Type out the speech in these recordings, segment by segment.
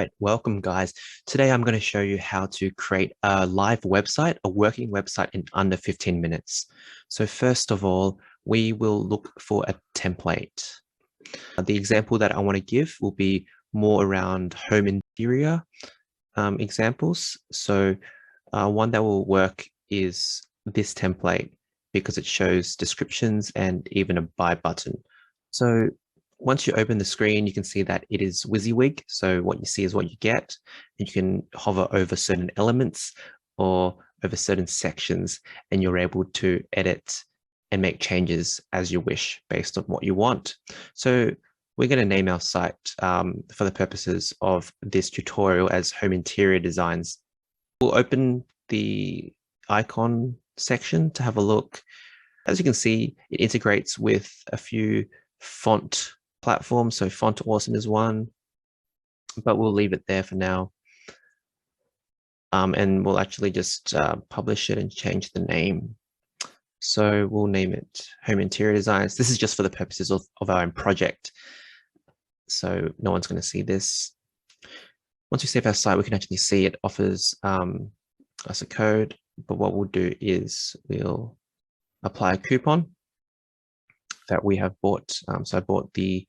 Right, welcome guys. Today I'm going to show you how to create a live website, a working website in under 15 minutes. So first of all, we will look for a template. The example that I want to give will be more around home interior examples. So one that will work is this template because it shows descriptions and even a buy button. So once you open the screen, you can see that it is WYSIWYG. So what you see is what you get. And you can hover over certain elements or over certain sections, and you're able to edit and make changes as you wish based on what you want. So we're going to name our site for the purposes of this tutorial as Home Interior Designs. We'll open the icon section to have a look. As you can see, it integrates with a few font platforms. So Font Awesome is one, but we'll leave it there for now. And we'll actually just publish it and change the name. So we'll name it Home Interior Designs. This is just for the purposes of our own project. So no one's going to see this. Once we save our site, we can actually see it offers us a code. But what we'll do is we'll apply a coupon that we have bought. So I bought the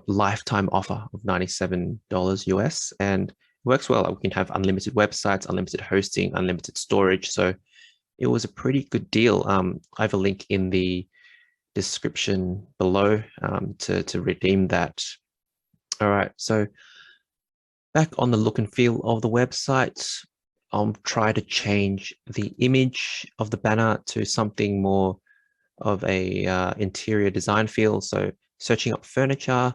lifetime offer of $97 US, and it works well. We can have unlimited websites, unlimited hosting, unlimited storage. So it was a pretty good deal. I have a link in the description below to redeem that. All right, so back on the look and feel of the website, I'll try to change the image of the banner to something more of a interior design feel. So searching up furniture,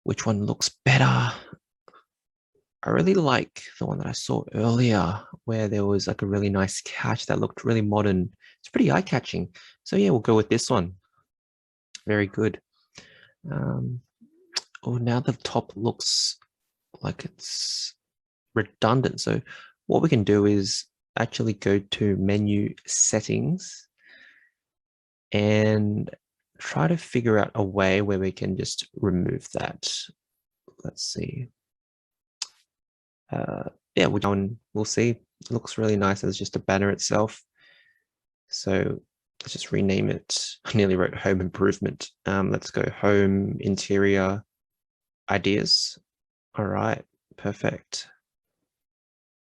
which one looks better? I really like the one that I saw earlier where there was like a really nice couch that looked really modern. It's pretty eye-catching. So yeah, we'll go with this one. Very good. Oh, now the top looks like it's redundant. So what we can do is actually go to menu settings and try to figure out a way where we can just remove that. Let's see. Yeah, we'll see. It looks really nice as just a banner itself. So let's just rename it. I nearly wrote home improvement. Let's go home interior ideas. All right, perfect.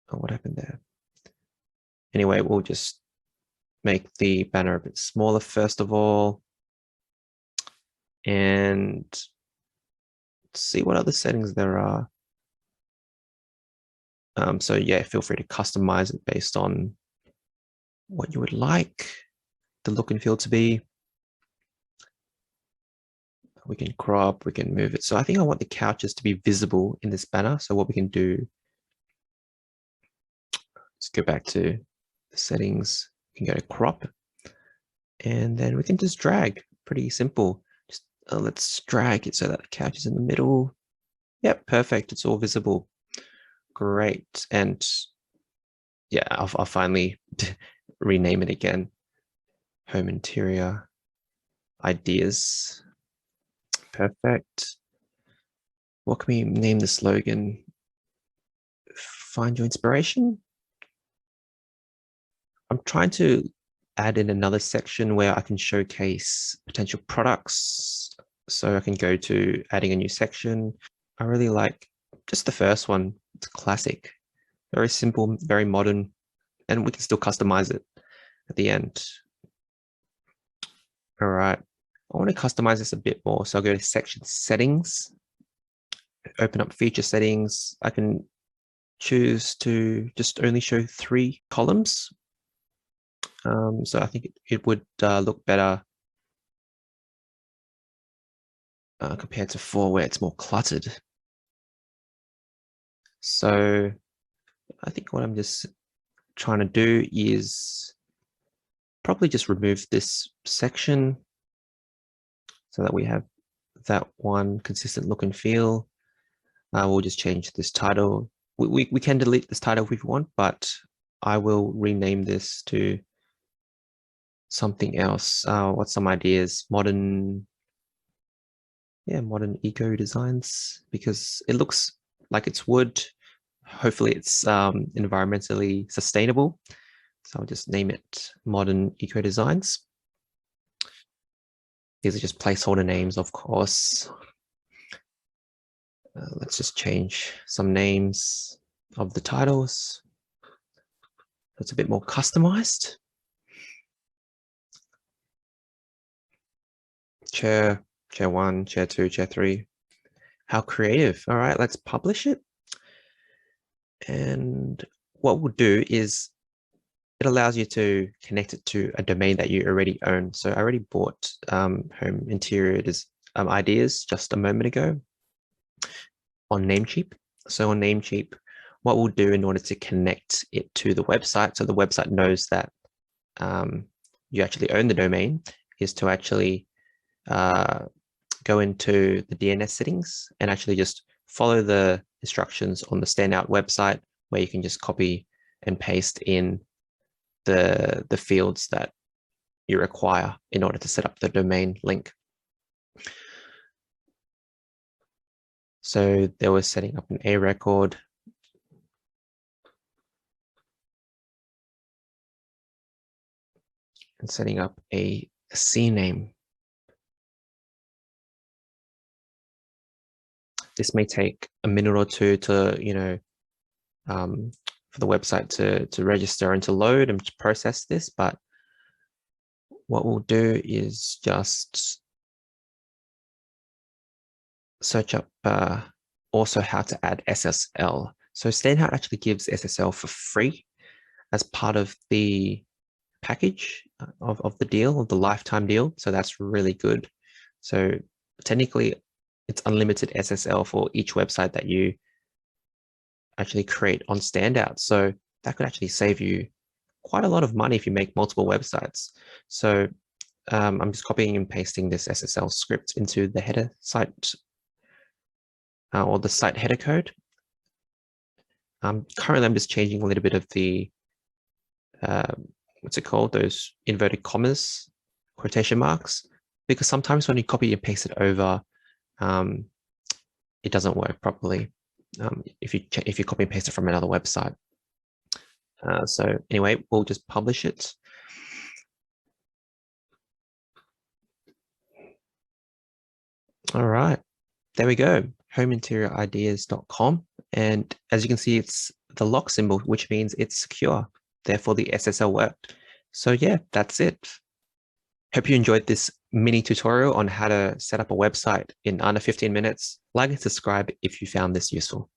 Oh, what happened there? Anyway, we'll just make the banner a bit smaller first of all, and see what other settings there are. So yeah, feel free to customize it based on what you would like the look and feel to be. We can crop, we can move it. So I think I want the couches to be visible in this banner. So what we can do, let's go back to the settings. We can go to crop, and then we can just drag. Pretty simple. Just let's drag it so that the couch is in the middle. Yep, perfect. It's all visible. Great. And yeah, I'll finally rename it again. Home interior ideas. Perfect. What can we name the slogan? Find your inspiration. I'm trying to add in another section where I can showcase potential products. So I can go to adding a new section. I really like just the first one. It's classic, very simple, very modern, and we can still customize it at the end. All right, I want to customize this a bit more. So I'll go to section settings, open up feature settings. I can choose to just only show 3 columns. So I think it would look better compared to 4 where it's more cluttered. So I think what I'm just trying to do is probably just remove this section so that we have that one consistent look and feel. We'll just change this title. We can delete this title if we want, but I will rename this to something else. What's some ideas? Modern eco designs, because it looks like it's wood. Hopefully it's environmentally sustainable. So I'll just name it Modern Eco Designs. These are just placeholder names, of course. Let's just change some names of the titles. It's a bit more customized. Chair 1, chair 2, chair 3. How creative. All right, let's publish it. And what we'll do is it allows you to connect it to a domain that you already own. So I already bought Home Interior Ideas just a moment ago on Namecheap. So on Namecheap, what we'll do in order to connect it to the website, so the website knows that you actually own the domain, is to actually go into the DNS settings and actually just follow the instructions on the Standout website, where you can just copy and paste in the fields that you require in order to set up the domain link. So there was setting up an A record. And setting up a C name. This may take a minute or two to, for the website to register and to load and to process this. But what we'll do is just search up also how to add SSL. So Standout actually gives SSL for free as part of the package of the deal, of the lifetime deal. So that's really good. So technically, it's unlimited SSL for each website that you actually create on Standout. So that could actually save you quite a lot of money if you make multiple websites. So I'm just copying and pasting this SSL script into the header site or the site header code. Currently, I'm just changing a little bit of the, what's it called? Those inverted commas, quotation marks, because sometimes when you copy and paste it over, it doesn't work properly if you copy and paste it from another website. So anyway, we'll just publish it. All right, there we go, homeinteriorideas.com. And as you can see, it's the lock symbol, which means it's secure. Therefore, the SSL worked. So yeah, that's it. Hope you enjoyed this mini tutorial on how to set up a website in under 15 minutes. Like and subscribe if you found this useful.